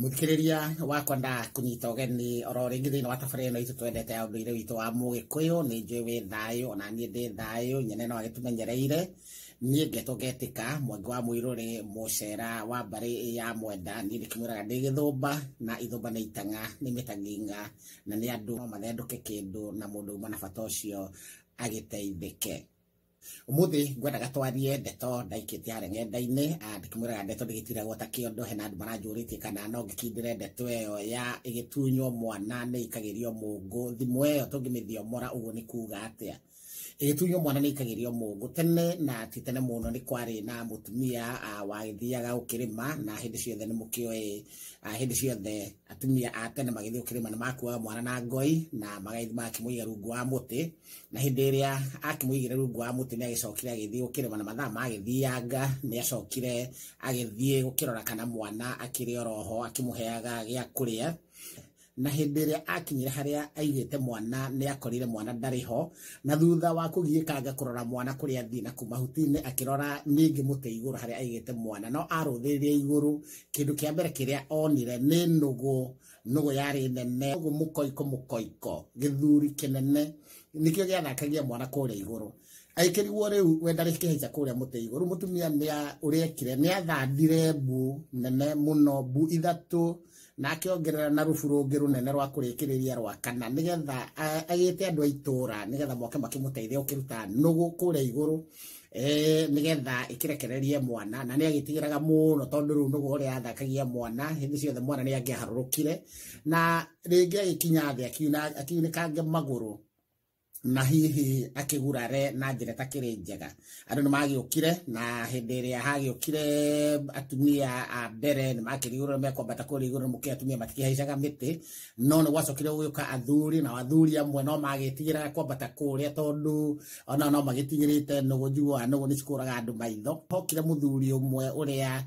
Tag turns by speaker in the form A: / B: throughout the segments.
A: Muthikiriria wakwa nda kunyita ugeni oro ringi thiini wa tabarĩra ĩno itũ twendete ya ũndũire witũ wa Mũgĩkũyũ nĩ njũĩ wĩ thayũ ona niĩ ndĩ thayũ nyene no agĩtũmenyereire niĩ ngetwo ngetĩka Mwangi wa Mũirũrĩ mũcera wa mbarĩ ya Mwenda niĩ ndĩkĩmwĩraga ndĩ Gĩthũmba na ithũmba nĩ itang'a nĩ mĩtang'ing'a na nĩ andũ no mathendũke kĩndũ na mũndũ uma na bata ũcio agĩteithĩke. Umuthi ngwendaga twarie ndeto ndaikĩtie harĩa ng'enda-inĩ ndĩkĩmwĩraga ndeto ndĩgĩtiragwo ta kĩondo hena andũ maranjũrĩtie kana no ngĩkindĩre ndeto ĩyo ya ĩgĩtunywo mwana nĩ ikagĩrio mũngũ thimũ ĩyo tũngĩmĩthiomora ũguo nĩ kuga atĩa ĩgĩtunywo mwana nĩ ikagĩrio mũngũ tene na ti tene mũno nĩ kwarĩ na mũtumia wagĩthiaga gũkĩrĩma na hĩndĩ ciothe nĩ mũkĩoĩ hĩndĩ ciothe atumia a tene magĩthiĩ gũkĩrĩma nĩ makuaga mwana na ngoi na magaithi makĩmũiga rungu wa mũtĩ na hĩndĩ ĩrĩa akĩmũigire rungu wa mũtĩ nĩ agĩcokire agĩthiĩ gũkĩrĩma na mathaa magĩthianga nĩ acokire agĩthiĩ gũkĩrora kana mwana akĩrĩ oroho akĩmũheaga gĩa kũrĩa na hĩndĩ ĩrĩa akinyire harĩa aigĩte mwana nĩ akorire mwana ndarĩ ho na thutha wa kũgiĩkanga kũrora mwana kũrĩa athiĩ na kuma huti-inĩ akĩrora ningĩ mũtĩ igũrũ harĩa aigĩte mwana no arũthĩrĩria igũrũ kĩndũ kĩa mbere kĩrĩa onire nĩ nũgũ yarĩ nene nũgũ mũkoiko gĩthuri kĩnene nĩkĩo gĩathakagia mwana kũrĩa igũrũ aikĩriguo rĩu we ndarĩ kĩhaica kũrĩa mũtĩ igũrũ mũtumia ũrĩa ekire nĩ athandire mbu nene mũno mbu ithatũ na akĩongerera na rubu rũngĩ rũnene rwa kũrĩkĩrĩria rwa kana nĩgetha agĩte andũ a itũra nĩgetha moke makĩmũteithia gũkĩruta nũgũ kũrĩa igũrũ nĩgetha ĩkĩrekererie mwana na nĩ agĩtigĩraga mũno tondũ rĩu nũgũ ũrĩa athakagia mwana hĩndĩ ciothe mwana nĩ angĩaharũrũkire na rĩngĩ agĩkinya thĩ akiunĩkange magũrũ na hihi akĩgurare na njĩra ĩtakĩrĩ njega andũ nĩ magĩũkire na hĩndĩ ĩrĩa hagĩũkire atumia a mbere nĩ makĩrigũrwo mekwambata kũrĩa igũrũ mũkĩra atumia matikĩhaicaga mĩtĩ no nĩ gwacokire gũgĩũka athuri na athuri amwe no magĩtigĩraga kwambata kũrĩa tondũ ona no magĩtigĩrĩte nũgũ njiguaga nũgũ nĩ cikũraga andũ maitho hokire mũthuri ũmwe ũrĩa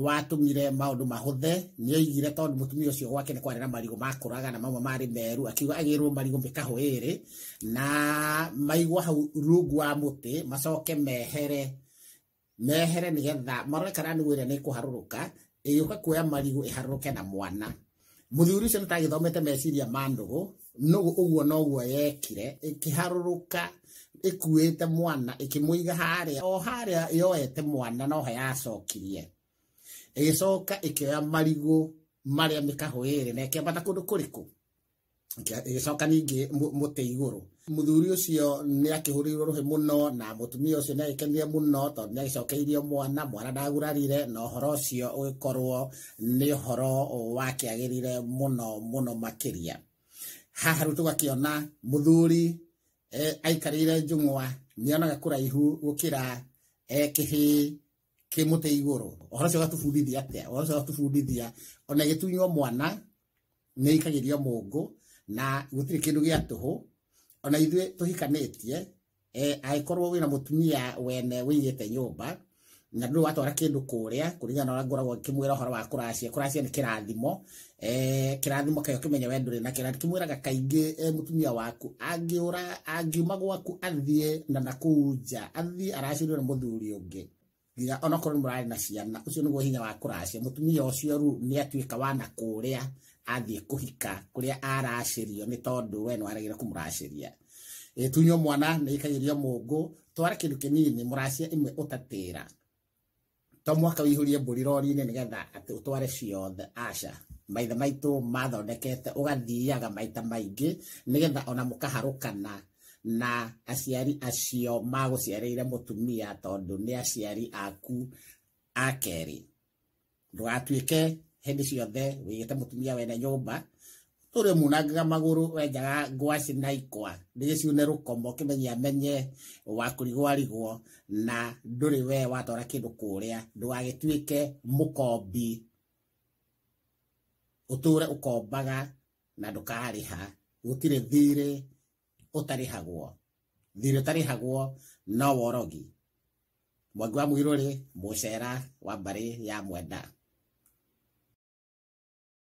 A: watũmire maũndũ mahũthe nĩ oigire tondũ mũtumia ũcio gwake nĩ kwarĩ na marigũ makũraga na mamwe marĩ meru akiuga agĩrwo marigũ mĩkahũ ĩrĩ na maigwa hau rungu wa mũtĩ macoke mehere nĩgetha marore kana nũgũ ĩrĩa nĩ kũharũrũka ĩgĩũka kuoya marigũ ĩharũrũke na mwana mũthuri ũcio nĩ tagĩthomete meciria ma nũgũ ũguo noguo yekire ĩkĩharũrũka ĩkuĩte mwana ĩkĩmũiga harĩa o harĩa yoete mwana no ho yacokirie ĩgĩcoka ĩkĩoya marigũ marĩa mĩkahũ ĩrĩ na ĩkĩambata kũndũ kũrĩkũ ĩgĩcoka ningĩ mũtĩ igũrũ mũthuri ũcio nĩ akĩhũrĩirwo rũhĩ mũno na mũtumia ũcio nĩ agĩkenire mũno tondũ nĩ agĩcokeirio mwana ndagurarire na ũhoro ũcio ũgĩkorwo nĩ ũhoro wakĩagĩrire mũno makĩria haha rĩu tũgakĩona mũthuri aikarĩire njũng'wa nĩ onaga kũraihu gũkĩra kĩhĩ kĩ mũtĩ igũrũ ũhoro ũcio ũgatũbundithia atĩa ũhoro ũcio ũgatũbundithia ona ĩgĩtunywo mwana nĩ ikagĩrio mũngũ na gũtirĩ kĩndũ gĩa tũhũ ona ithuĩ tũhikanĩtie agĩkorwo wĩna mũtumia wene wĩigĩte nyũmba na ndũrĩ watwara kĩndũ kũrĩa kũringana na ũrĩa ngoragwo ngĩmwĩra ũhoro wa kũracia nĩ kĩrathimo kĩrathimo kayo kĩmenye we ndũrĩ nakĩo na ndĩkĩmwĩraga kaingĩ mũtumia waku angiuma gwaku athiĩ na nakũu nja athiĩ aracĩrio nĩ mũthuri ũngĩ nginya onakorwo nĩ mũrarĩ na ciana ũcio nĩguo hinya wa kũracia mũtumia ũcio rĩu nĩ atuĩka wa na kũrĩa athiĩ kũhika kũrĩa aracĩrio nĩ tondũ we nĩ waregire kũmũracĩria tunywo mwana nĩ ikagĩrio mũngũ twara kĩndũ kĩnini mũracia imwe ũtatĩra to mwaka wĩihũrie mbũri rori-inĩ nĩgetha atĩ ũtware ciothe aca maithe maitũ mathondekete ũgathiaga maita maingĩ nĩgetha ona mũkaharũkana na aciari acio magũciarĩire mũtumia tondũ nĩ aciari aku a kerĩ ndũgatuĩke hĩndĩ ciothe wĩigĩte mũtumia wene nyũmba ũrĩa munangaga magũrũ wenjaga ngwacĩ na ikwa ndĩgĩciune rũkomo kĩmenye amenye wa kũrigwarigwo na ndũrĩ we watwara kĩndũ kũrĩa ndũgagĩtuĩke mũkombi ũtũre ũkombaga na ndũkarĩha gũtirĩ thirĩ ũtarĩhagwo thirĩ ũtarĩhagwo no worogi Mwangi wa Mũirũrĩ mũcera wa mbarĩ ya Mwenda.